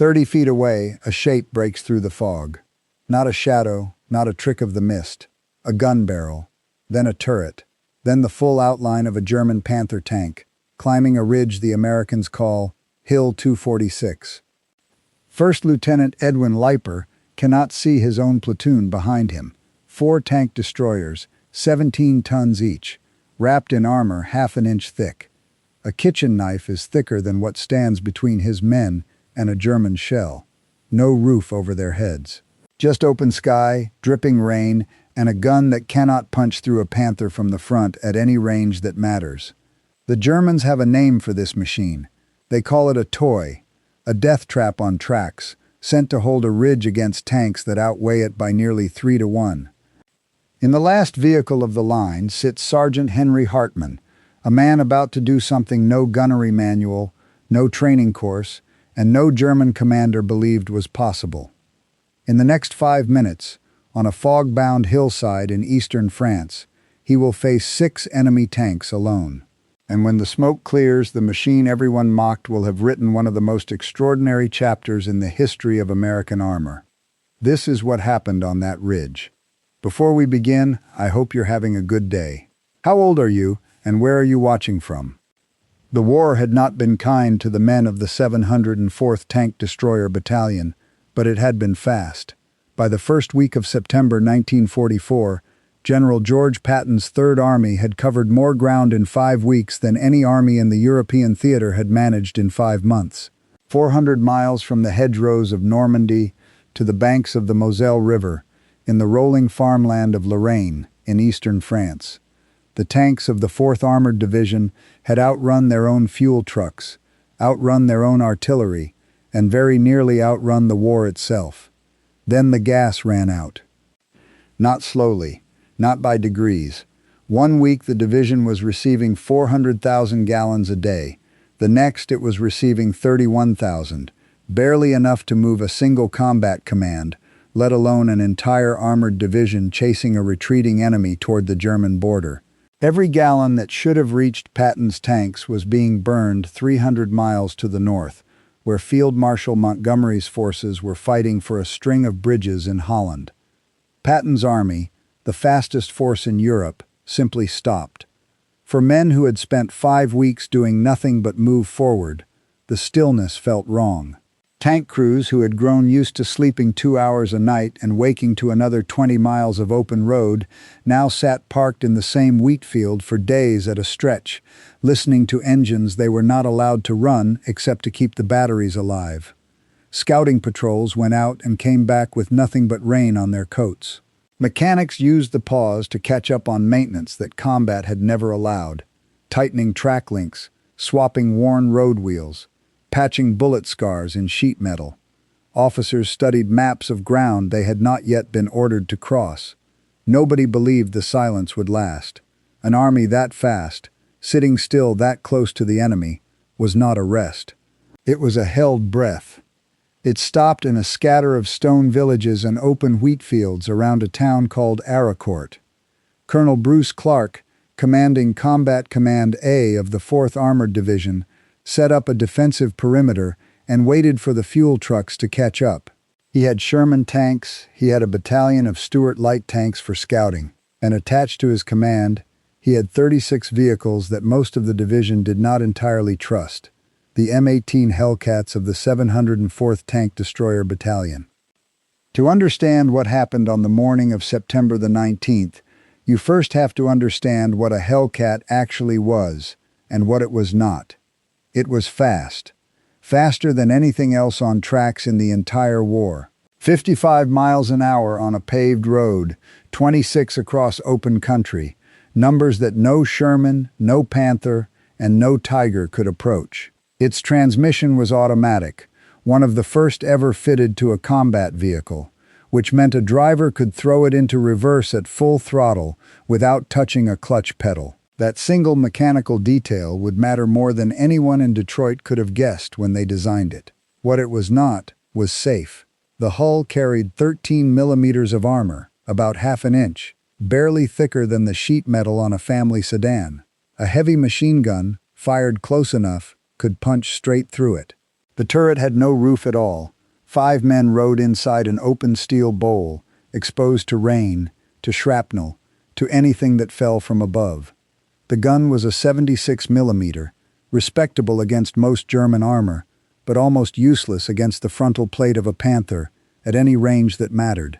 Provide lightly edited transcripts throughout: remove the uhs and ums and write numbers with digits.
30 feet away, a shape breaks through the fog. Not a shadow, not a trick of the mist. A gun barrel, then a turret, then the full outline of a German Panther tank, climbing a ridge the Americans call Hill 246. First Lieutenant Edwin Leiper cannot see his own platoon behind him. 4 tank destroyers, 17 tons each, wrapped in armor half an inch thick. A kitchen knife is thicker than what stands between his men and a German shell. No roof over their heads. Just open sky, dripping rain, and a gun that cannot punch through a Panther from the front at any range that matters. The Germans have a name for this machine. They call it a toy, a death trap on tracks, sent to hold a ridge against tanks that outweigh it by nearly 3 to 1. In the last vehicle of the line sits Sergeant Henry Hartman, a man about to do something no gunnery manual, no training course, and no German commander believed was possible. In the next 5 minutes, on a fog-bound hillside in eastern France, he will face 6 enemy tanks alone. And when the smoke clears, the machine everyone mocked will have written one of the most extraordinary chapters in the history of American armor. This is what happened on that ridge. Before we begin, I hope you're having a good day. How old are you, and where are you watching from? The war had not been kind to the men of the 704th Tank Destroyer Battalion, but it had been fast. By the first week of September 1944, General George Patton's Third Army had covered more ground in 5 weeks than any army in the European theater had managed in 5 months. 400 miles from the hedgerows of Normandy to the banks of the Moselle River, in the rolling farmland of Lorraine, in eastern France. The tanks of the 4th Armored Division had outrun their own fuel trucks, outrun their own artillery, and very nearly outrun the war itself. Then the gas ran out. Not slowly, not by degrees. 1 week the division was receiving 400,000 gallons a day. The next it was receiving 31,000, barely enough to move a single combat command, let alone an entire armored division chasing a retreating enemy toward the German border. Every gallon that should have reached Patton's tanks was being burned 300 miles to the north, where Field Marshal Montgomery's forces were fighting for a string of bridges in Holland. Patton's army, the fastest force in Europe, simply stopped. For men who had spent 5 weeks doing nothing but move forward, the stillness felt wrong. Tank crews who had grown used to sleeping 2 hours a night and waking to another 20 miles of open road now sat parked in the same wheat field for days at a stretch, listening to engines they were not allowed to run except to keep the batteries alive. Scouting patrols went out and came back with nothing but rain on their coats. Mechanics used the pause to catch up on maintenance that combat had never allowed, tightening track links, swapping worn road wheels, patching bullet scars in sheet metal. Officers studied maps of ground they had not yet been ordered to cross. Nobody believed the silence would last. An army that fast, sitting still that close to the enemy, was not a rest. It was a held breath. It stopped in a scatter of stone villages and open wheat fields around a town called Aracourt. Colonel Bruce Clark, commanding Combat Command A of the 4th Armored Division, set up a defensive perimeter and waited for the fuel trucks to catch up. He had Sherman tanks, he had a battalion of Stuart light tanks for scouting, and attached to his command, he had 36 vehicles that most of the division did not entirely trust, the M18 Hellcats of the 704th Tank Destroyer Battalion. To understand what happened on the morning of September the 19th, you first have to understand what a Hellcat actually was and what it was not. It was fast. Faster than anything else on tracks in the entire war. 55 miles an hour on a paved road, 26 across open country, numbers that no Sherman, no Panther, and no Tiger could approach. Its transmission was automatic, one of the first ever fitted to a combat vehicle, which meant a driver could throw it into reverse at full throttle without touching a clutch pedal. That single mechanical detail would matter more than anyone in Detroit could have guessed when they designed it. What it was not was safe. The hull carried 13 millimeters of armor, about half an inch, barely thicker than the sheet metal on a family sedan. A heavy machine gun, fired close enough, could punch straight through it. The turret had no roof at all. 5 men rode inside an open steel bowl, exposed to rain, to shrapnel, to anything that fell from above. The gun was a 76 millimeter, respectable against most German armor, but almost useless against the frontal plate of a Panther at any range that mattered.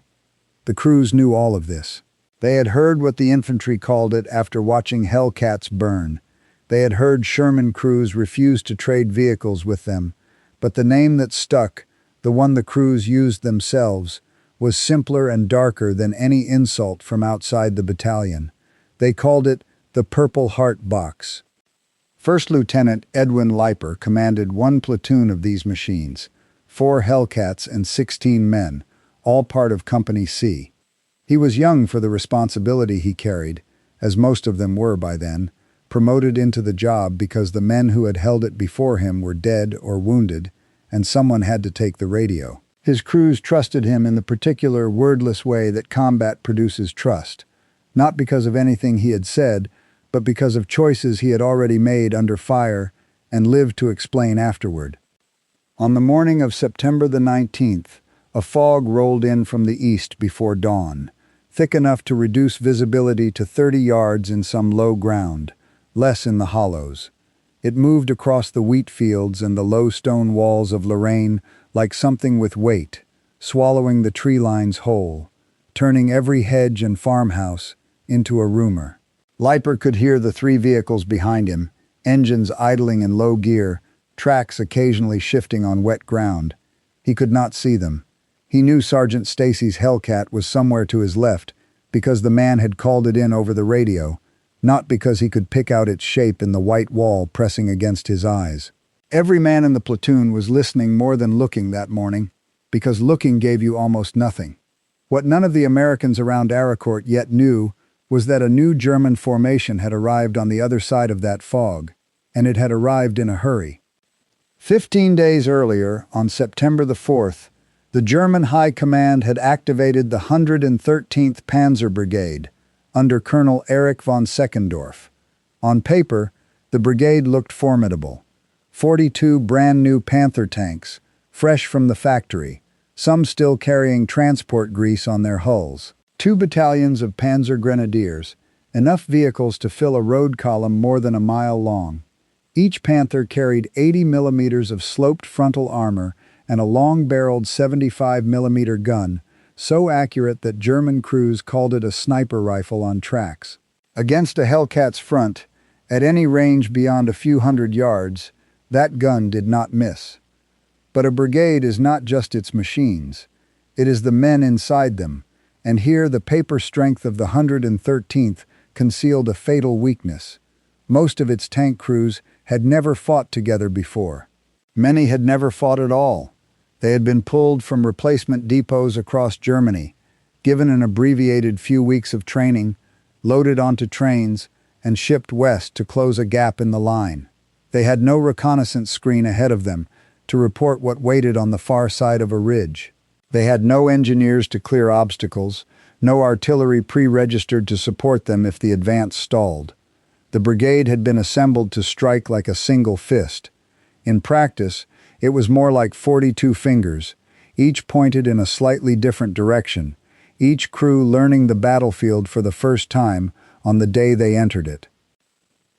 The crews knew all of this. They had heard what the infantry called it after watching Hellcats burn. They had heard Sherman crews refuse to trade vehicles with them, but the name that stuck, the one the crews used themselves, was simpler and darker than any insult from outside the battalion. They called it the Purple Heart Box. First Lieutenant Edwin Leiper commanded 1 platoon of these machines, 4 Hellcats and 16 men, all part of Company C. He was young for the responsibility he carried, as most of them were by then, promoted into the job because the men who had held it before him were dead or wounded, and someone had to take the radio. His crews trusted him in the particular wordless way that combat produces trust, not because of anything he had said, but because of choices he had already made under fire and lived to explain afterward. On the morning of September the 19th, a fog rolled in from the east before dawn, thick enough to reduce visibility to 30 yards in some low ground, less in the hollows. It moved across the wheat fields and the low stone walls of Lorraine like something with weight, swallowing the tree lines whole, turning every hedge and farmhouse into a rumor. Leiper could hear the 3 vehicles behind him, engines idling in low gear, tracks occasionally shifting on wet ground. He could not see them. He knew Sergeant Stacy's Hellcat was somewhere to his left because the man had called it in over the radio, not because he could pick out its shape in the white wall pressing against his eyes. Every man in the platoon was listening more than looking that morning, because looking gave you almost nothing. What none of the Americans around Aracourt yet knew was that a new German formation had arrived on the other side of that fog, and it had arrived in a hurry. 15 days earlier, on September the 4th, the German High Command had activated the 113th Panzer Brigade, under Colonel Erich von Seckendorf. On paper, the brigade looked formidable. 42 brand-new Panther tanks, fresh from the factory, some still carrying transport grease on their hulls. 2 battalions of Panzer Grenadiers, enough vehicles to fill a road column more than a mile long. Each Panther carried 80 millimeters of sloped frontal armor and a long-barreled 75 millimeter gun, so accurate that German crews called it a sniper rifle on tracks. Against a Hellcat's front, at any range beyond a few hundred yards, that gun did not miss. But a brigade is not just its machines. It is the men inside them, and here the paper strength of the 113th concealed a fatal weakness. Most of its tank crews had never fought together before. Many had never fought at all. They had been pulled from replacement depots across Germany, given an abbreviated few weeks of training, loaded onto trains, and shipped west to close a gap in the line. They had no reconnaissance screen ahead of them to report what waited on the far side of a ridge. They had no engineers to clear obstacles, no artillery pre-registered to support them if the advance stalled. The brigade had been assembled to strike like a single fist. In practice, it was more like 42 fingers, each pointed in a slightly different direction, each crew learning the battlefield for the first time on the day they entered it.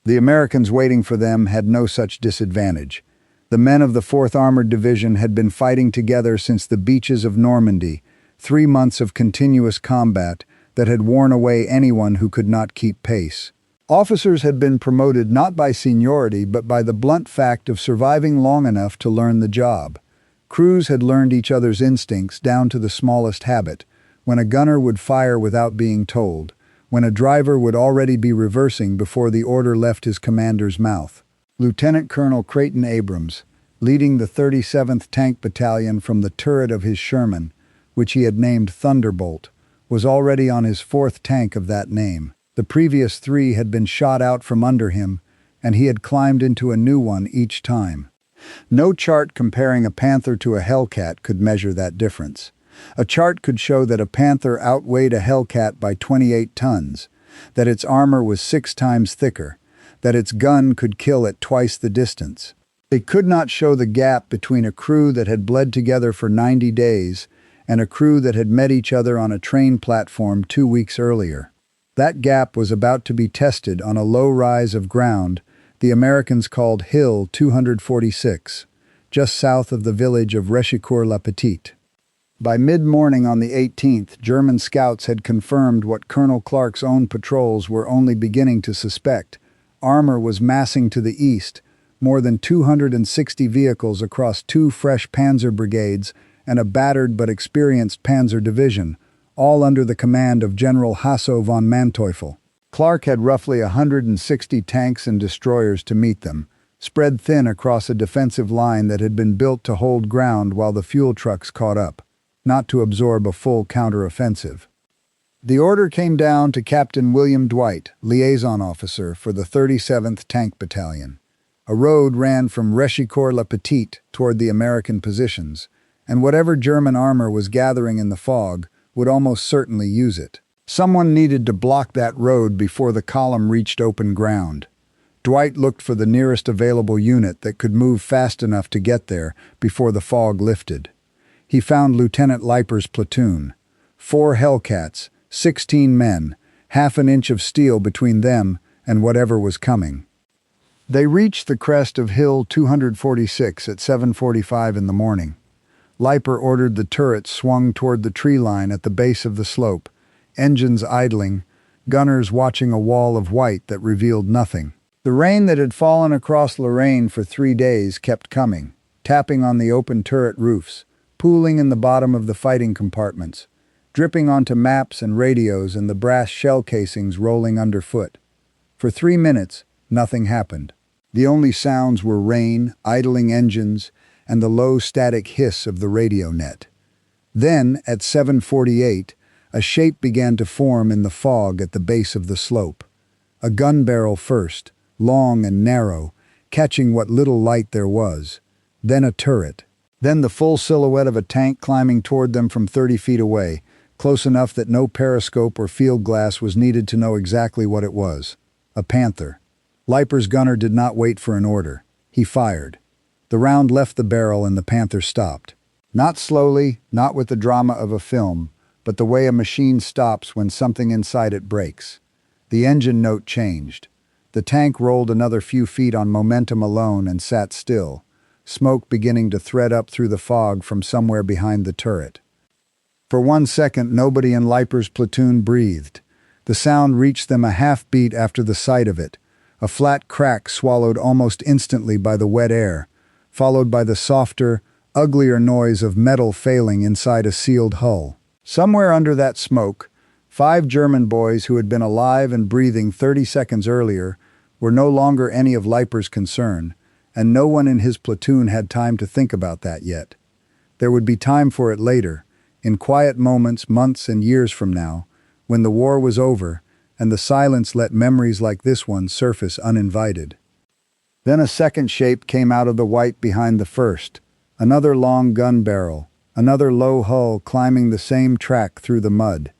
The Americans waiting for them had no such disadvantage. The men of the 4th Armored Division had been fighting together since the beaches of Normandy, 3 months of continuous combat that had worn away anyone who could not keep pace. Officers had been promoted not by seniority but by the blunt fact of surviving long enough to learn the job. Crews had learned each other's instincts down to the smallest habit, when a gunner would fire without being told, when a driver would already be reversing before the order left his commander's mouth. Lieutenant Colonel Creighton Abrams, leading the 37th Tank Battalion from the turret of his Sherman, which he had named Thunderbolt, was already on his 4th tank of that name. The previous 3 had been shot out from under him, and he had climbed into a new one each time. No chart comparing a Panther to a Hellcat could measure that difference. A chart could show that a Panther outweighed a Hellcat by 28 tons, that its armor was 6 times thicker, that its gun could kill at twice the distance. They could not show the gap between a crew that had bled together for 90 days and a crew that had met each other on a train platform 2 weeks earlier. That gap was about to be tested on a low rise of ground the Americans called Hill 246, just south of the village of Rechicourt-la-Petite. By mid-morning on the 18th, German scouts had confirmed what Colonel Clark's own patrols were only beginning to suspect. Armor was massing to the east, more than 260 vehicles across 2 fresh Panzer brigades and a battered but experienced Panzer division, all under the command of General Hasso von Manteuffel. Clark had roughly 160 tanks and destroyers to meet them, spread thin across a defensive line that had been built to hold ground while the fuel trucks caught up, not to absorb a full counteroffensive. The order came down to Captain William Dwight, liaison officer for the 37th Tank Battalion. A road ran from Rechicourt-la-Petite toward the American positions, and whatever German armor was gathering in the fog would almost certainly use it. Someone needed to block that road before the column reached open ground. Dwight looked for the nearest available unit that could move fast enough to get there before the fog lifted. He found Lieutenant Leiper's platoon. 4 Hellcats, 16 men, half an inch of steel between them and whatever was coming. They reached the crest of Hill 246 at 7:45 in the morning. Leiper ordered the turrets swung toward the tree line at the base of the slope, engines idling, gunners watching a wall of white that revealed nothing. The rain that had fallen across Lorraine for 3 days kept coming, tapping on the open turret roofs, pooling in the bottom of the fighting compartments, dripping onto maps and radios and the brass shell casings rolling underfoot. For 3 minutes, nothing happened. The only sounds were rain, idling engines, and the low static hiss of the radio net. Then, at 7:48, a shape began to form in the fog at the base of the slope. A gun barrel first, long and narrow, catching what little light there was. Then a turret. Then the full silhouette of a tank climbing toward them from 30 feet away, close enough that no periscope or field glass was needed to know exactly what it was. A Panther. Leiper's gunner did not wait for an order. He fired. The round left the barrel and the Panther stopped. Not slowly, not with the drama of a film, but the way a machine stops when something inside it breaks. The engine note changed. The tank rolled another few feet on momentum alone and sat still, smoke beginning to thread up through the fog from somewhere behind the turret. For 1 second, nobody in Leiper's platoon breathed. The sound reached them a half-beat after the sight of it, a flat crack swallowed almost instantly by the wet air, followed by the softer, uglier noise of metal failing inside a sealed hull. Somewhere under that smoke, 5 German boys who had been alive and breathing 30 seconds earlier were no longer any of Leiper's concern, and no one in his platoon had time to think about that yet. There would be time for it later, in quiet moments, months and years from now, when the war was over and the silence let memories like this one surface uninvited. Then a second shape came out of the white behind the first, another long gun barrel, another low hull climbing the same track through the mud.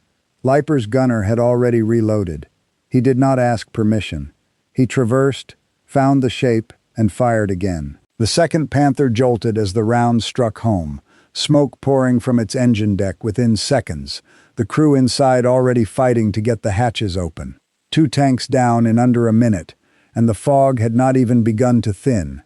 Leiper's gunner had already reloaded. He did not ask permission. He traversed, found the shape, and fired again. The second Panther jolted as the round struck home, smoke pouring from its engine deck within seconds, the crew inside already fighting to get the hatches open. 2 tanks down in under a minute, and the fog had not even begun to thin.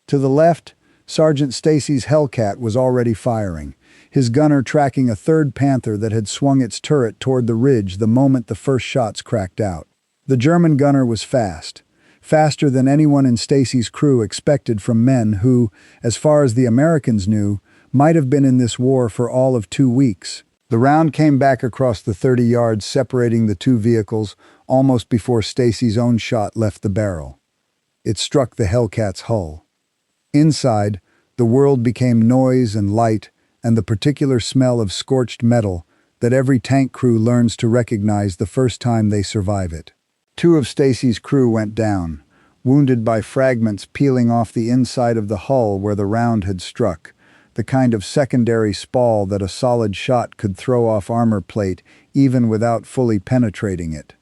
To the left, Sergeant Stacy's Hellcat was already firing, his gunner tracking a third Panther that had swung its turret toward the ridge the moment the first shots cracked out. The German gunner was fast, faster than anyone in Stacy's crew expected from men who, as far as the Americans knew, might have been in this war for all of 2 weeks. The round came back across the 30 yards separating the 2 vehicles almost before Stacy's own shot left the barrel. It struck the Hellcat's hull. Inside, the world became noise and light and the particular smell of scorched metal that every tank crew learns to recognize the first time they survive it. 2 of Stacy's crew went down, wounded by fragments peeling off the inside of the hull where the round had struck, the kind of secondary spall that a solid shot could throw off armor plate even without fully penetrating it.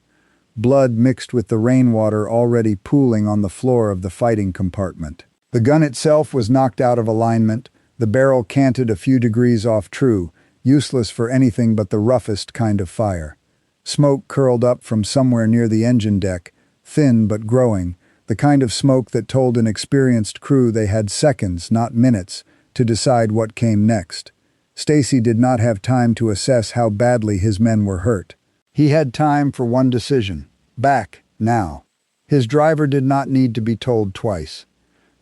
Blood mixed with the rainwater already pooling on the floor of the fighting compartment. The gun itself was knocked out of alignment, the barrel canted a few degrees off true, useless for anything but the roughest kind of fire. Smoke curled up from somewhere near the engine deck, thin but growing, the kind of smoke that told an experienced crew they had seconds, not minutes, to decide what came next. Stacy did not have time to assess how badly his men were hurt. He had time for one decision: back, now. His driver did not need to be told twice.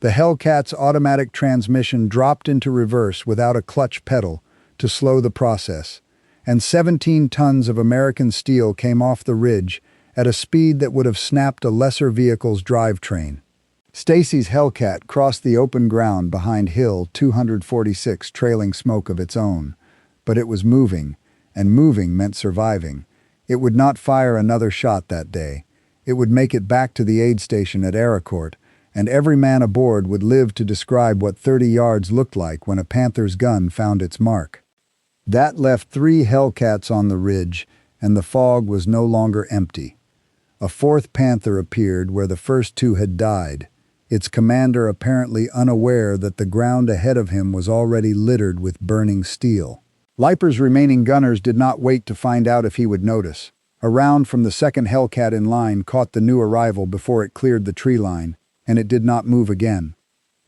The Hellcat's automatic transmission dropped into reverse without a clutch pedal to slow the process, and 17 tons of American steel came off the ridge at a speed that would have snapped a lesser vehicle's drivetrain. Stacy's Hellcat crossed the open ground behind Hill 246, trailing smoke of its own. But it was moving, and moving meant surviving. It would not fire another shot that day. It would make it back to the aid station at Aracourt, and every man aboard would live to describe what 30 yards looked like when a Panther's gun found its mark. That left 3 Hellcats on the ridge, and the fog was no longer empty. A 4th Panther appeared where the first 2 had died, its commander apparently unaware that the ground ahead of him was already littered with burning steel. Leiper's remaining gunners did not wait to find out if he would notice. A round from the 2nd Hellcat in line caught the new arrival before it cleared the tree line, and it did not move again.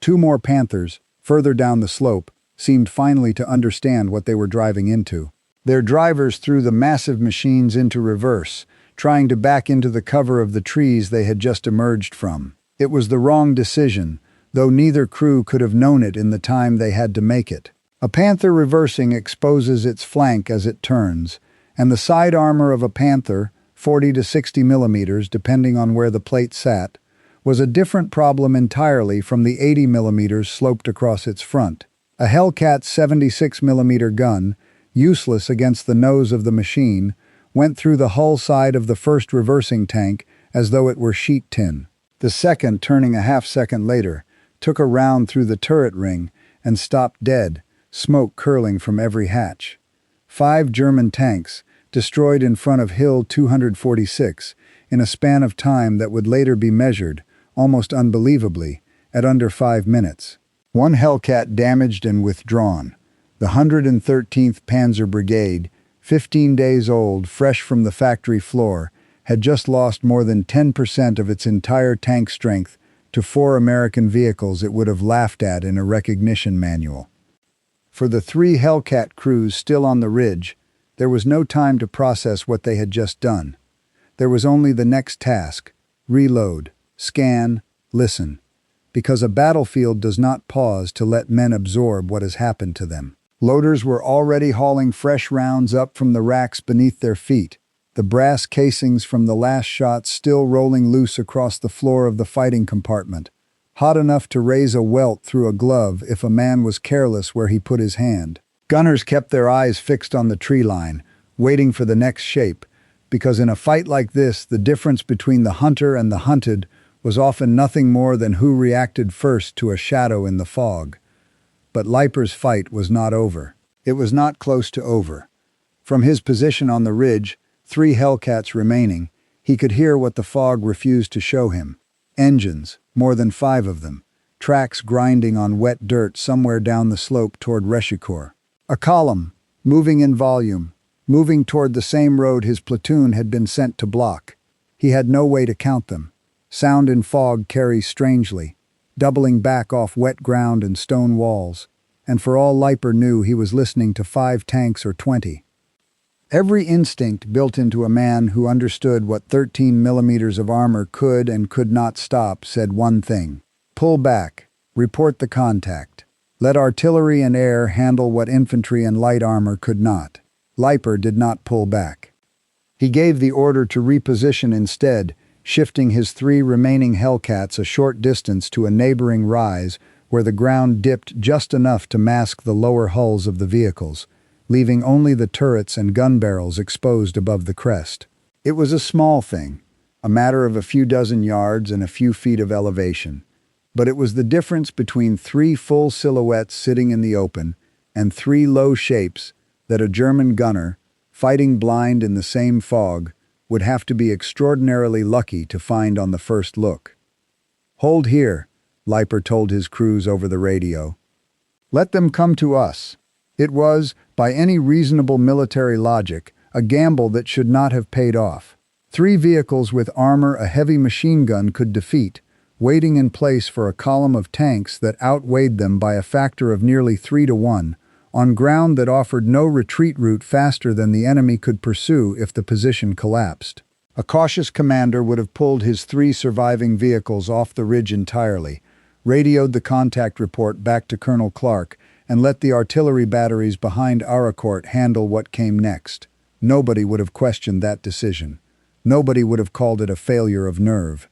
2 more Panthers, further down the slope, seemed finally to understand what they were driving into. Their drivers threw the massive machines into reverse, trying to back into the cover of the trees they had just emerged from. It was the wrong decision, though neither crew could have known it in the time they had to make it. A Panther reversing exposes its flank as it turns, and the side armor of a Panther, 40 to 60 millimeters depending on where the plate sat, was a different problem entirely from the 80 millimeters sloped across its front. A Hellcat's 76 millimeter gun, useless against the nose of the machine, went through the hull side of the first reversing tank as though it were sheet tin. The second, turning a half-second later, took a round through the turret ring and stopped dead, smoke curling from every hatch. 5 German tanks, destroyed in front of Hill 246, in a span of time that would later be measured, almost unbelievably, at under 5 minutes. 1 Hellcat damaged and withdrawn. The 113th Panzer Brigade, 15 days old, fresh from the factory floor, had just lost more than 10% of its entire tank strength to 4 American vehicles it would have laughed at in a recognition manual. For the 3 Hellcat crews still on the ridge, there was no time to process what they had just done. There was only the next task: reload, scan, listen. Because a battlefield does not pause to let men absorb what has happened to them. Loaders were already hauling fresh rounds up from the racks beneath their feet, the brass casings from the last shots still rolling loose across the floor of the fighting compartment, hot enough to raise a welt through a glove if a man was careless where he put his hand. Gunners kept their eyes fixed on the tree line, waiting for the next shape, because in a fight like this, the difference between the hunter and the hunted was often nothing more than who reacted first to a shadow in the fog. But Leiper's fight was not over. It was not close to over. From his position on the ridge, 3 Hellcats remaining, he could hear what the fog refused to show him. Engines, more than 5 of them, tracks grinding on wet dirt somewhere down the slope toward Rechicourt. A column, moving in volume, moving toward the same road his platoon had been sent to block. He had no way to count them. Sound in fog carries strangely, doubling back off wet ground and stone walls, and for all Leiper knew he was listening to 5 tanks or 20. Every instinct built into a man who understood what 13 millimeters of armor could and could not stop said one thing: pull back, report the contact. Let artillery and air handle what infantry and light armor could not. Leiper did not pull back. He gave the order to reposition instead, shifting his 3 remaining Hellcats a short distance to a neighboring rise where the ground dipped just enough to mask the lower hulls of the vehicles, leaving only the turrets and gun barrels exposed above the crest. It was a small thing, a matter of a few dozen yards and a few feet of elevation, but it was the difference between 3 full silhouettes sitting in the open and 3 low shapes that a German gunner, fighting blind in the same fog, would have to be extraordinarily lucky to find on the first look. "Hold here," Leiper told his crews over the radio. Let them come to us. It was, by any reasonable military logic, a gamble that should not have paid off. 3 vehicles with armor a heavy machine gun could defeat, waiting in place for a column of tanks that outweighed them by a factor of nearly 3 to 1, on ground that offered no retreat route faster than the enemy could pursue if the position collapsed. A cautious commander would have pulled his 3 surviving vehicles off the ridge entirely, radioed the contact report back to Colonel Clark, and let the artillery batteries behind Aracourt handle what came next. Nobody would have questioned that decision. Nobody would have called it a failure of nerve.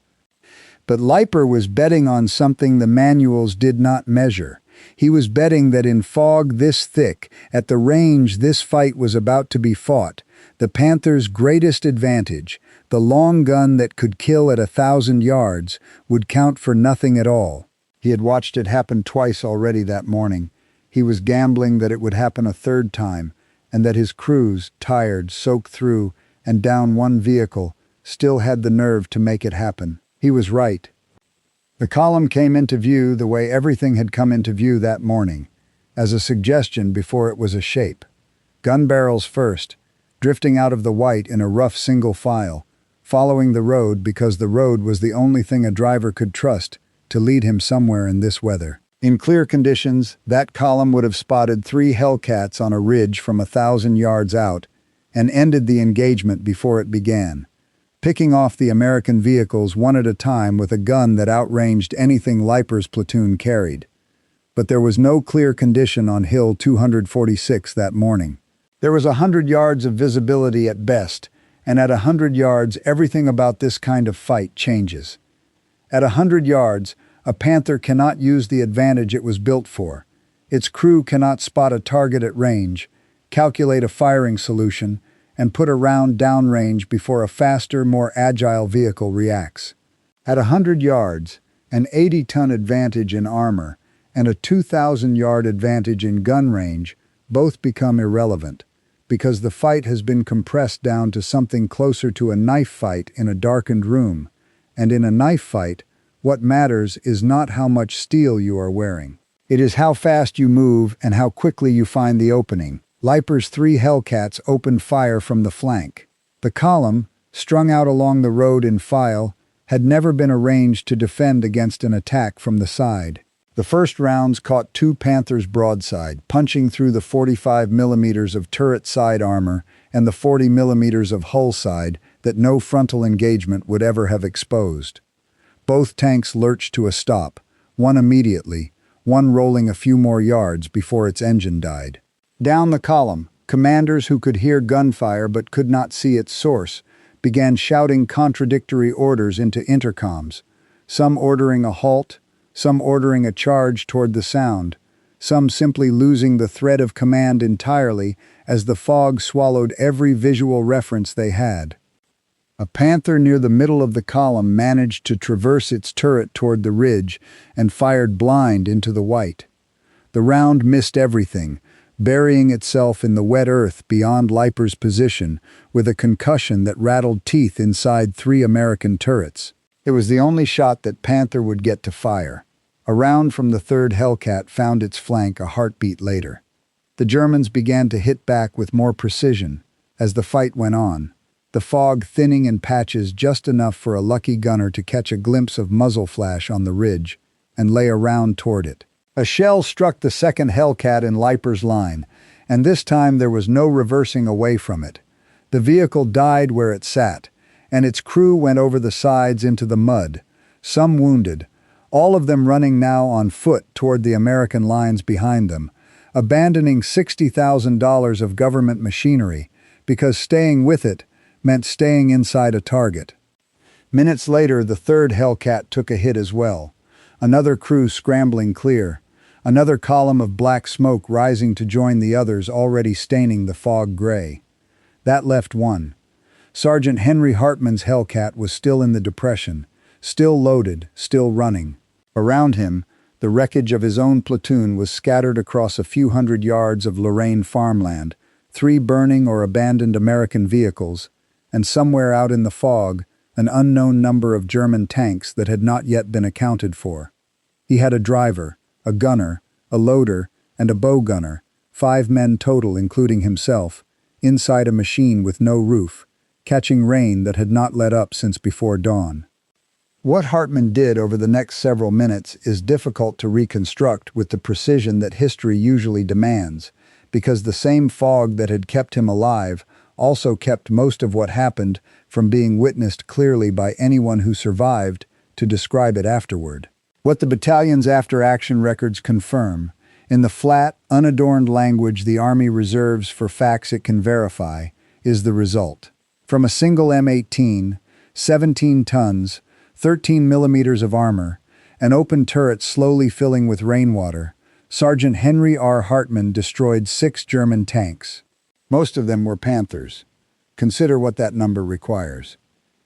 But Leiper was betting on something the manuals did not measure. He was betting that in fog this thick, at the range this fight was about to be fought, the Panthers' greatest advantage, the long gun that could kill at 1,000 yards, would count for nothing at all. He had watched it happen twice already that morning. He was gambling that it would happen a third time, and that his crews, tired, soaked through, and down one vehicle, still had the nerve to make it happen. He was right. The column came into view the way everything had come into view that morning, as a suggestion before it was a shape. Gun barrels first, drifting out of the white in a rough single file, following the road because the road was the only thing a driver could trust to lead him somewhere in this weather. In clear conditions, that column would have spotted 3 Hellcats on a ridge from 1,000 yards out and ended the engagement before it began, picking off the American vehicles one at a time with a gun that outranged anything Leiper's platoon carried. But there was no clear condition on Hill 246 that morning. There was 100 yards of visibility at best, and at 100 yards everything about this kind of fight changes. At 100 yards, a Panther cannot use the advantage it was built for. Its crew cannot spot a target at range, calculate a firing solution, and put a round downrange before a faster, more agile vehicle reacts. At 100 yards, an 80-ton advantage in armor and a 2,000-yard advantage in gun range both become irrelevant, because the fight has been compressed down to something closer to a knife fight in a darkened room, and in a knife fight, what matters is not how much steel you are wearing. It is how fast you move and how quickly you find the opening. Leiper's 3 Hellcats opened fire from the flank. The column, strung out along the road in file, had never been arranged to defend against an attack from the side. The first rounds caught 2 Panthers broadside, punching through the 45 millimeters of turret side armor and the 40 millimeters of hull side that no frontal engagement would ever have exposed. Both tanks lurched to a stop, one immediately, one rolling a few more yards before its engine died. Down the column, commanders who could hear gunfire but could not see its source began shouting contradictory orders into intercoms, some ordering a halt, some ordering a charge toward the sound, some simply losing the thread of command entirely as the fog swallowed every visual reference they had. A Panther near the middle of the column managed to traverse its turret toward the ridge and fired blind into the white. The round missed everything, burying itself in the wet earth beyond Leiper's position with a concussion that rattled teeth inside 3 American turrets. It was the only shot that Panther would get to fire. A round from the 3rd Hellcat found its flank a heartbeat later. The Germans began to hit back with more precision as the fight went on, the fog thinning in patches just enough for a lucky gunner to catch a glimpse of muzzle flash on the ridge and lay a round toward it. A shell struck the 2nd Hellcat in Leiper's line, and this time there was no reversing away from it. The vehicle died where it sat, and its crew went over the sides into the mud, some wounded, all of them running now on foot toward the American lines behind them, abandoning $60,000 of government machinery because staying with it meant staying inside a target. Minutes later, the 3rd Hellcat took a hit as well, another crew scrambling clear, another column of black smoke rising to join the others already staining the fog gray. That left one. Sergeant Henry Hartman's Hellcat was still in the depression, still loaded, still running. Around him, the wreckage of his own platoon was scattered across a few hundred yards of Lorraine farmland, 3 burning or abandoned American vehicles, and somewhere out in the fog, an unknown number of German tanks that had not yet been accounted for. He had a driver, a gunner, a loader, and a bow gunner, 5 men total including himself, inside a machine with no roof, catching rain that had not let up since before dawn. What Hartman did over the next several minutes is difficult to reconstruct with the precision that history usually demands, because the same fog that had kept him alive also kept most of what happened from being witnessed clearly by anyone who survived to describe it afterward. What the battalion's after-action records confirm, in the flat, unadorned language the Army reserves for facts it can verify, is the result. From a single M18, 17 tons, 13 millimeters of armor, an open turret slowly filling with rainwater, Sergeant Henry R. Hartman destroyed 6 German tanks. Most of them were Panthers. Consider what that number requires.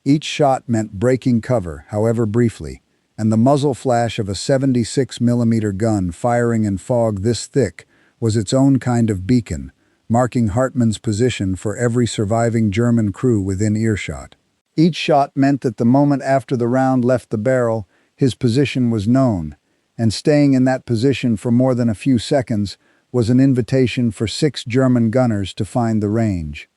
Each shot meant breaking cover, however briefly, and the muzzle flash of a 76mm gun firing in fog this thick was its own kind of beacon, marking Hartman's position for every surviving German crew within earshot. Each shot meant that the moment after the round left the barrel, his position was known, and staying in that position for more than a few seconds was an invitation for 6 German gunners to find the range.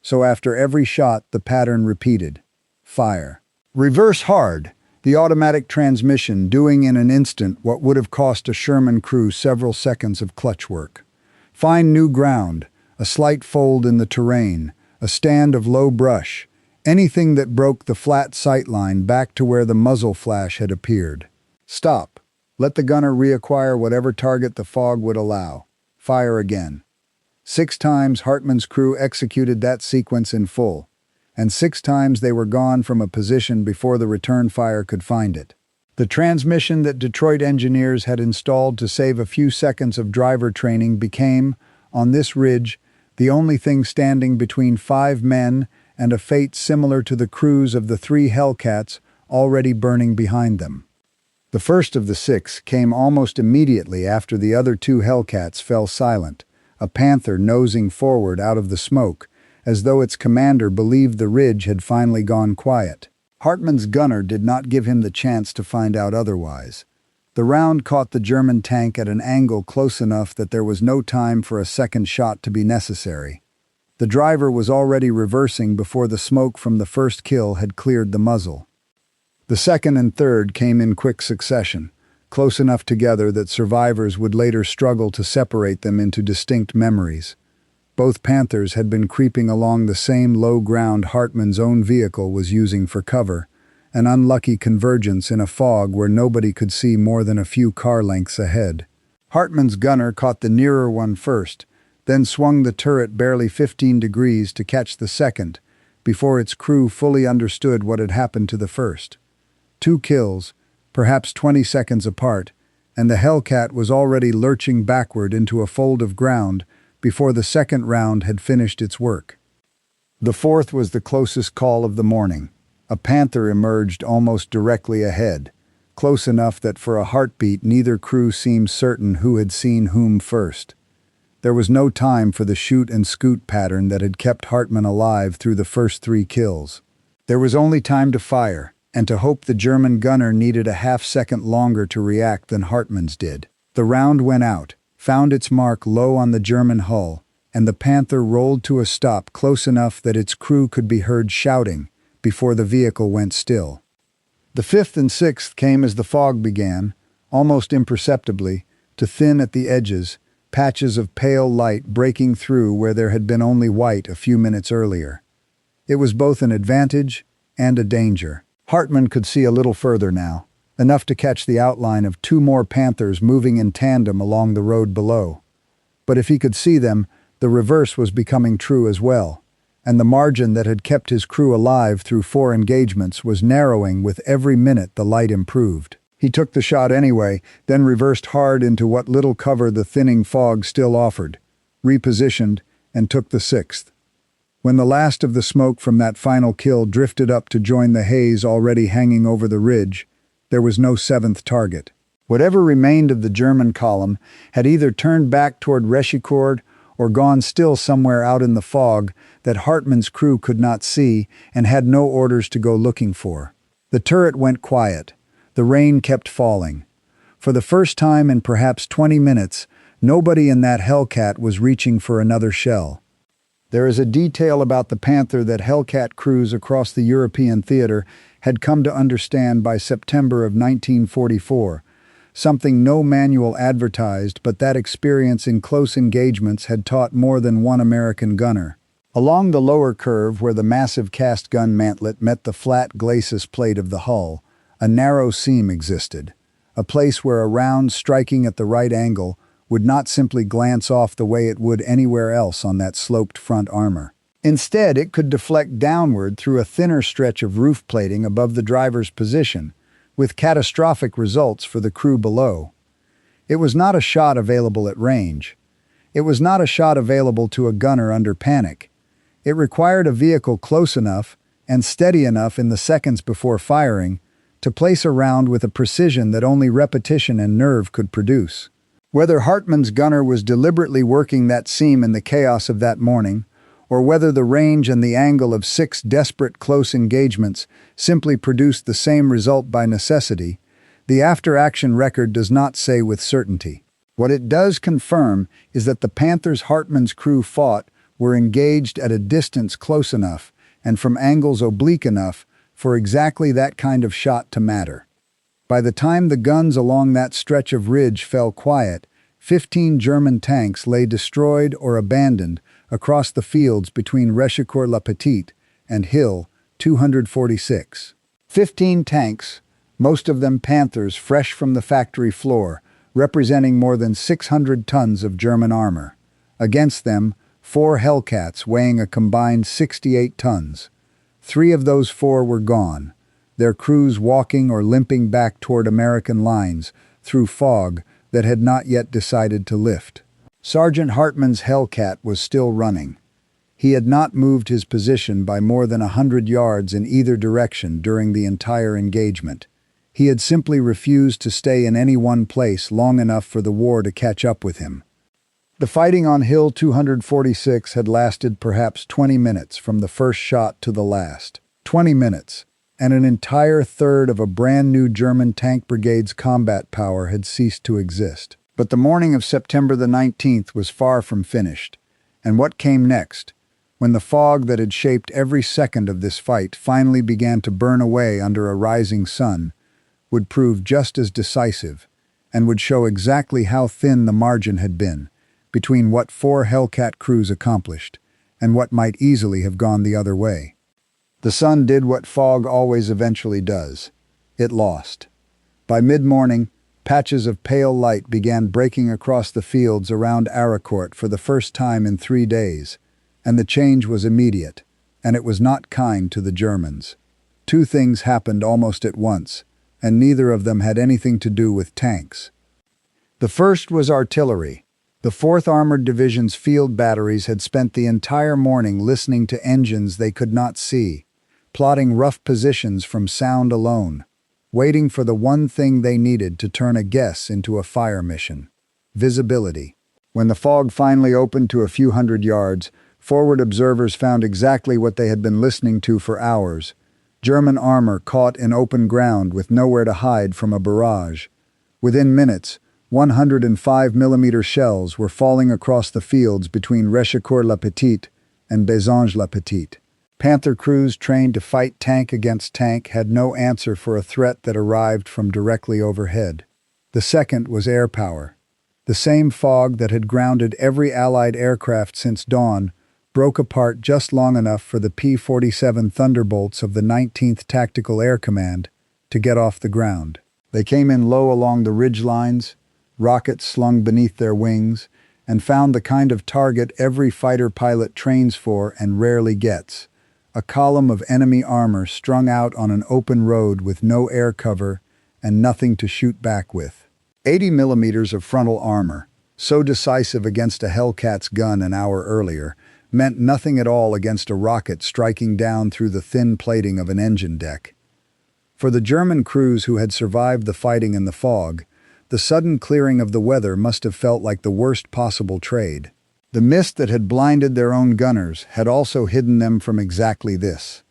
So after every shot, the pattern repeated. Fire. Reverse hard, the automatic transmission doing in an instant what would have cost a Sherman crew several seconds of clutch work. Find new ground, a slight fold in the terrain, a stand of low brush, anything that broke the flat sight line back to where the muzzle flash had appeared. Stop. Let the gunner reacquire whatever target the fog would allow. Fire again. 6 times Hartman's crew executed that sequence in full, and 6 times they were gone from a position before the return fire could find it. The transmission that Detroit engineers had installed to save a few seconds of driver training became, on this ridge, the only thing standing between 5 men and a fate similar to the crews of the 3 Hellcats already burning behind them. The first of the 6 came almost immediately after the other 2 Hellcats fell silent, a Panther nosing forward out of the smoke, as though its commander believed the ridge had finally gone quiet. Hartman's gunner did not give him the chance to find out otherwise. The round caught the German tank at an angle close enough that there was no time for a second shot to be necessary. The driver was already reversing before the smoke from the first kill had cleared the muzzle. The second and third came in quick succession, close enough together that survivors would later struggle to separate them into distinct memories. Both Panthers had been creeping along the same low ground Hartman's own vehicle was using for cover, an unlucky convergence in a fog where nobody could see more than a few car lengths ahead. Hartman's gunner caught the nearer one first, then swung the turret barely 15 degrees to catch the second, before its crew fully understood what had happened to the first. 2 kills, perhaps 20 seconds apart, and the Hellcat was already lurching backward into a fold of ground before the second round had finished its work. The fourth was the closest call of the morning. A Panther emerged almost directly ahead, close enough that for a heartbeat neither crew seemed certain who had seen whom first. There was no time for the shoot and scoot pattern that had kept Hartman alive through the first 3 kills. There was only time to fire, and to hope the German gunner needed a half-second longer to react than Hartman's did. The round went out, found its mark low on the German hull, and the Panther rolled to a stop close enough that its crew could be heard shouting before the vehicle went still. The 5th and 6th came as the fog began, almost imperceptibly, to thin at the edges, patches of pale light breaking through where there had been only white a few minutes earlier. It was both an advantage and a danger. Hartman could see a little further now, enough to catch the outline of 2 more Panthers moving in tandem along the road below. But if he could see them, the reverse was becoming true as well, and the margin that had kept his crew alive through 4 engagements was narrowing with every minute the light improved. He took the shot anyway, then reversed hard into what little cover the thinning fog still offered, repositioned, and took the 6th. When the last of the smoke from that final kill drifted up to join the haze already hanging over the ridge, there was no 7th target. Whatever remained of the German column had either turned back toward Rechicord or gone still somewhere out in the fog that Hartman's crew could not see and had no orders to go looking for. The turret went quiet. The rain kept falling. For the first time in perhaps 20 minutes, nobody in that Hellcat was reaching for another shell. There is a detail about the Panther that Hellcat crews across the European theater had come to understand by September of 1944, something no manual advertised, but that experience in close engagements had taught more than one American gunner. Along the lower curve where the massive cast gun mantlet met the flat glacis plate of the hull, a narrow seam existed, a place where a round striking at the right angle would not simply glance off the way it would anywhere else on that sloped front armor. Instead, it could deflect downward through a thinner stretch of roof plating above the driver's position, with catastrophic results for the crew below. It was not a shot available at range. It was not a shot available to a gunner under panic. It required a vehicle close enough and steady enough in the seconds before firing to place a round with a precision that only repetition and nerve could produce. Whether Hartman's gunner was deliberately working that seam in the chaos of that morning, or whether the range and the angle of 6 desperate close engagements simply produced the same result by necessity, the after-action record does not say with certainty. What it does confirm is that the Panthers Hartman's crew fought were engaged at a distance close enough and from angles oblique enough for exactly that kind of shot to matter. By the time the guns along that stretch of ridge fell quiet, 15 German tanks lay destroyed or abandoned across the fields between Rechicourt-la-Petite and Hill 246. 15 tanks, most of them Panthers fresh from the factory floor, representing more than 600 tons of German armor. Against them, 4 Hellcats weighing a combined 68 tons. 3 of those 4 were gone, their crews walking or limping back toward American lines through fog that had not yet decided to lift. Sergeant Hartman's Hellcat was still running. He had not moved his position by more than 100 yards in either direction during the entire engagement. He had simply refused to stay in any one place long enough for the war to catch up with him. The fighting on Hill 246 had lasted perhaps 20 minutes from the first shot to the last. 20 minutes, and an entire third of a brand new German tank brigade's combat power had ceased to exist. But the morning of September the 19th was far from finished, and what came next, when the fog that had shaped every second of this fight finally began to burn away under a rising sun, would prove just as decisive, and would show exactly how thin the margin had been between what 4 Hellcat crews accomplished and what might easily have gone the other way. The sun did what fog always eventually does. It lost. By mid-morning, patches of pale light began breaking across the fields around Aricourt for the first time in 3 days, and the change was immediate, and it was not kind to the Germans. 2 things happened almost at once, and neither of them had anything to do with tanks. The first was artillery. The 4th Armored Division's field batteries had spent the entire morning listening to engines they could not see, plotting rough positions from sound alone, waiting for the one thing they needed to turn a guess into a fire mission: visibility. When the fog finally opened to a few hundred yards, forward observers found exactly what they had been listening to for hours: German armor caught in open ground with nowhere to hide from a barrage. Within minutes, 105mm shells were falling across the fields between Rechicourt-la-Petite and Bézange-la-Petite. Panther crews trained to fight tank against tank had no answer for a threat that arrived from directly overhead. The second was air power. The same fog that had grounded every Allied aircraft since dawn broke apart just long enough for the P-47 Thunderbolts of the 19th Tactical Air Command to get off the ground. They came in low along the ridge lines, rockets slung beneath their wings, and found the kind of target every fighter pilot trains for and rarely gets: a column of enemy armor strung out on an open road with no air cover and nothing to shoot back with. 80mm of frontal armor, so decisive against a Hellcat's gun an hour earlier, meant nothing at all against a rocket striking down through the thin plating of an engine deck. For the German crews who had survived the fighting in the fog, the sudden clearing of the weather must have felt like the worst possible trade. The mist that had blinded their own gunners had also hidden them from exactly this.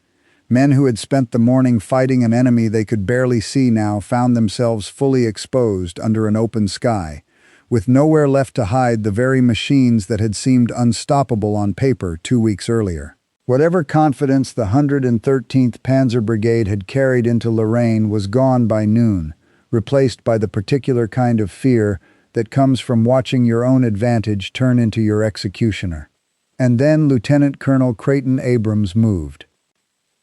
Men who had spent the morning fighting an enemy they could barely see now found themselves fully exposed under an open sky, with nowhere left to hide the very machines that had seemed unstoppable on paper 2 weeks earlier. Whatever confidence the 113th Panzer Brigade had carried into Lorraine was gone by noon, replaced by the particular kind of fear that comes from watching your own advantage turn into your executioner. And then Lieutenant Colonel Creighton Abrams moved.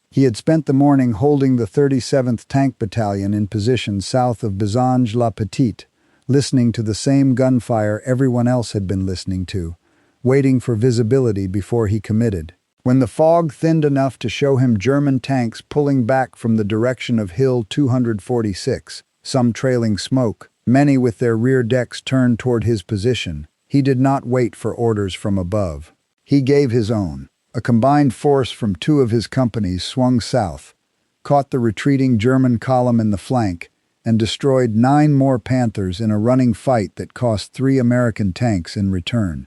He had spent the morning holding the 37th Tank Battalion in position south of Bazoches-la-Petite, listening to the same gunfire everyone else had been listening to, waiting for visibility before he committed. When the fog thinned enough to show him German tanks pulling back from the direction of Hill 246, some trailing smoke, many with their rear decks turned toward his position, he did not wait for orders from above. He gave his own. A combined force from 2 of his companies swung south, caught the retreating German column in the flank, and destroyed 9 more Panthers in a running fight that cost 3 American tanks in return.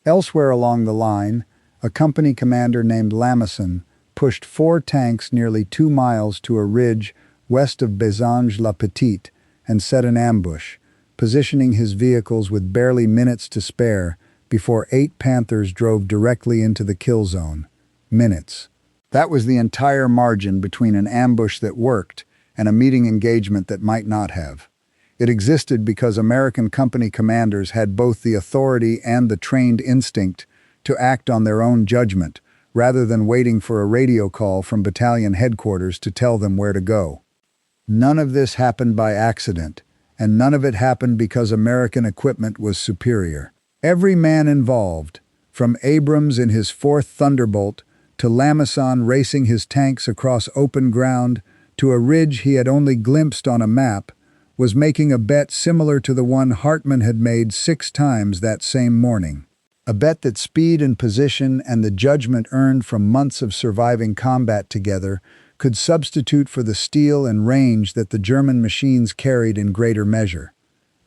Elsewhere along the line, a company commander named Lamison pushed 4 tanks nearly 2 miles to a ridge west of Bazoches-la-Petite and set an ambush, positioning his vehicles with barely minutes to spare before 8 Panthers drove directly into the kill zone. Minutes. That was the entire margin between an ambush that worked and a meeting engagement that might not have. It existed because American company commanders had both the authority and the trained instinct to act on their own judgment, rather than waiting for a radio call from battalion headquarters to tell them where to go. None of this happened by accident, and none of it happened because American equipment was superior. Every man involved, from Abrams in his 4th Thunderbolt to Lamison racing his tanks across open ground to a ridge he had only glimpsed on a map, was making a bet similar to the one Hartman had made 6 times that same morning. A bet that speed and position and the judgment earned from months of surviving combat together could substitute for the steel and range that the German machines carried in greater measure.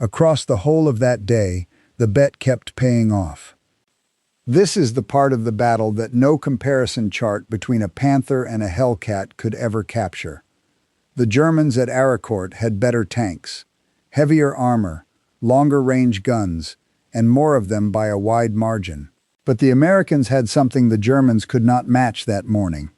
Across the whole of that day, the bet kept paying off. This is the part of the battle that no comparison chart between a Panther and a Hellcat could ever capture. The Germans at Aricourt had better tanks, heavier armor, longer-range guns, and more of them by a wide margin. But the Americans had something the Germans could not match that morning,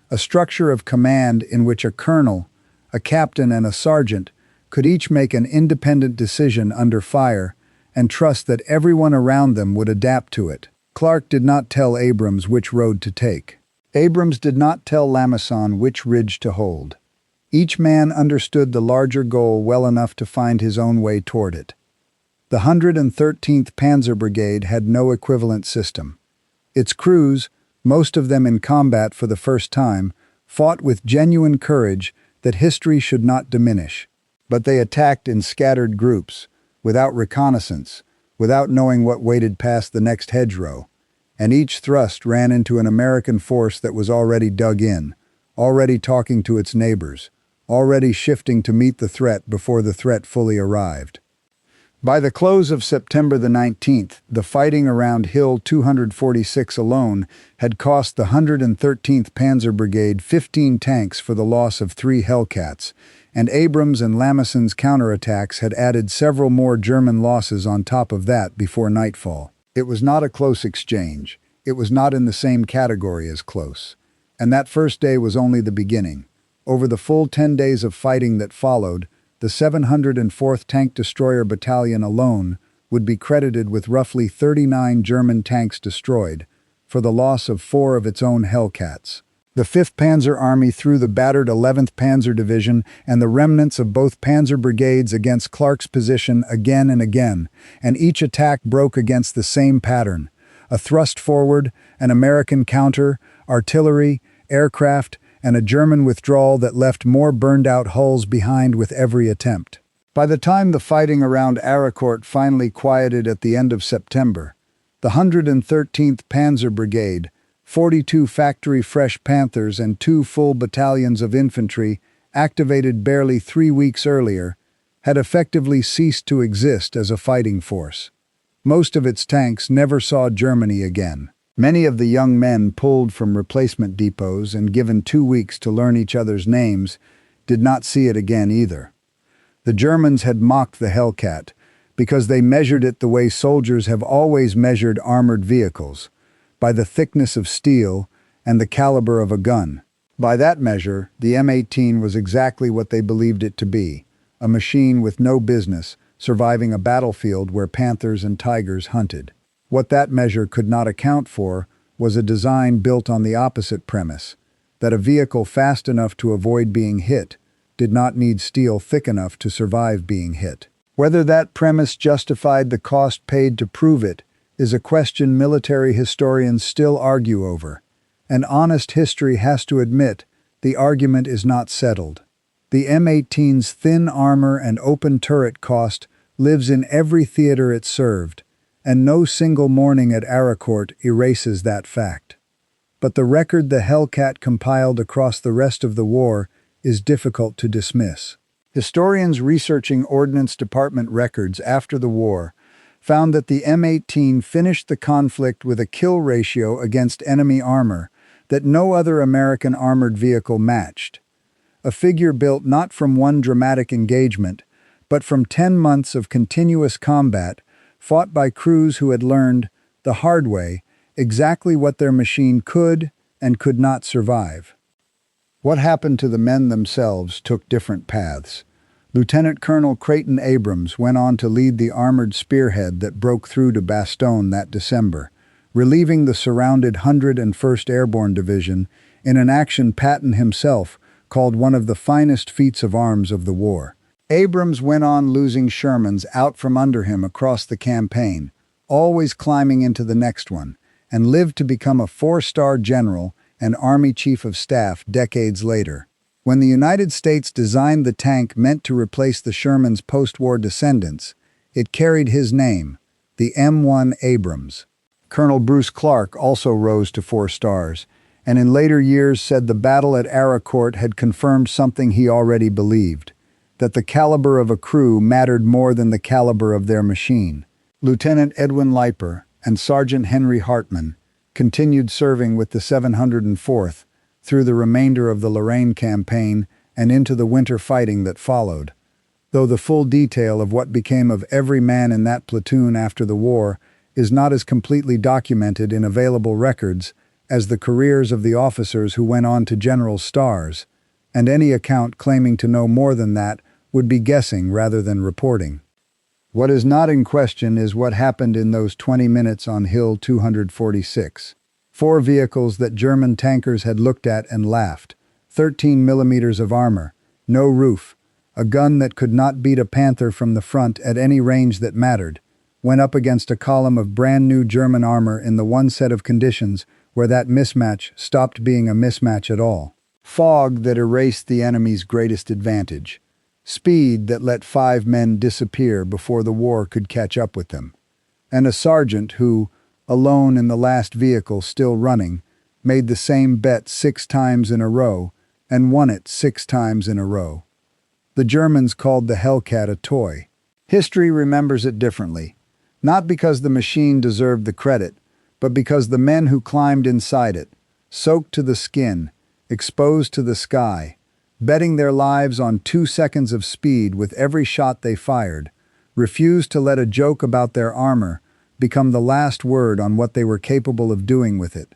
a structure of command in which a colonel, a captain, and a sergeant could each make an independent decision under fire and trust that everyone around them would adapt to it. Clark did not tell Abrams which road to take. Abrams did not tell Lamison which ridge to hold. Each man understood the larger goal well enough to find his own way toward it. The 113th Panzer Brigade had no equivalent system. Its crews, most of them in combat for the first time, fought with genuine courage that history should not diminish. But they attacked in scattered groups, without reconnaissance, without knowing what waited past the next hedgerow, and each thrust ran into an American force that was already dug in, already talking to its neighbors, already shifting to meet the threat before the threat fully arrived. By the close of September the 19th, the fighting around Hill 246 alone had cost the 113th Panzer Brigade 15 tanks for the loss of 3 Hellcats, and Abrams and Lamison's counterattacks had added several more German losses on top of that before nightfall. It was not a close exchange. It was not in the same category as close. And that first day was only the beginning. Over the full 10 days of fighting that followed, the 704th Tank Destroyer Battalion alone would be credited with roughly 39 German tanks destroyed, for the loss of 4 of its own Hellcats. The 5th Panzer Army threw the battered 11th Panzer Division and the remnants of both Panzer Brigades against Clark's position again and again, and each attack broke against the same pattern: a thrust forward, an American counter, artillery, aircraft, and a German withdrawal that left more burned-out hulls behind with every attempt. By the time the fighting around Aricourt finally quieted at the end of September, the 113th Panzer Brigade, 42 factory-fresh Panthers and 2 full battalions of infantry, activated barely 3 weeks earlier, had effectively ceased to exist as a fighting force. Most of its tanks never saw Germany again. Many of the young men pulled from replacement depots and given 2 weeks to learn each other's names did not see it again either. The Germans had mocked the Hellcat because they measured it the way soldiers have always measured armored vehicles, by the thickness of steel and the caliber of a gun. By that measure, the M18 was exactly what they believed it to be, a machine with no business surviving a battlefield where panthers and tigers hunted. What that measure could not account for was a design built on the opposite premise, that a vehicle fast enough to avoid being hit did not need steel thick enough to survive being hit. Whether that premise justified the cost paid to prove it is a question military historians still argue over, and honest history has to admit the argument is not settled. The M18's thin armor and open turret cost lives in every theater it served, and no single morning at Aracourt erases that fact. But the record the Hellcat compiled across the rest of the war is difficult to dismiss. Historians researching Ordnance Department records after the war found that the M18 finished the conflict with a kill ratio against enemy armor that no other American armored vehicle matched, a figure built not from one dramatic engagement, but from 10 months of continuous combat fought by crews who had learned, the hard way, exactly what their machine could and could not survive. What happened to the men themselves took different paths. Lieutenant Colonel Creighton Abrams went on to lead the armored spearhead that broke through to Bastogne that December, relieving the surrounded 101st Airborne Division in an action Patton himself called one of the finest feats of arms of the war. Abrams went on losing Shermans out from under him across the campaign, always climbing into the next one, and lived to become a 4-star general and Army Chief of Staff decades later. When the United States designed the tank meant to replace the Sherman's post-war descendants, it carried his name, the M1 Abrams. Colonel Bruce Clark also rose to 4 stars, and in later years said the battle at Aracourt had confirmed something he already believed, that the caliber of a crew mattered more than the caliber of their machine. Lieutenant Edwin Leiper and Sergeant Henry Hartman continued serving with the 704th through the remainder of the Lorraine campaign and into the winter fighting that followed, though the full detail of what became of every man in that platoon after the war is not as completely documented in available records as the careers of the officers who went on to general stars, and any account claiming to know more than that would be guessing rather than reporting. What is not in question is what happened in those 20 minutes on Hill 246. 4 vehicles that German tankers had looked at and laughed, 13 millimeters of armor, no roof, a gun that could not beat a Panther from the front at any range that mattered, went up against a column of brand new German armor in the one set of conditions where that mismatch stopped being a mismatch at all. Fog that erased the enemy's greatest advantage. Speed that let 5 men disappear before the war could catch up with them. And a sergeant who, alone in the last vehicle still running, made the same bet 6 times in a row and won it 6 times in a row. The Germans called the Hellcat a toy. History remembers it differently, not because the machine deserved the credit, but because the men who climbed inside it, soaked to the skin, exposed to the sky, betting their lives on 2 seconds of speed with every shot they fired, refused to let a joke about their armor become the last word on what they were capable of doing with it.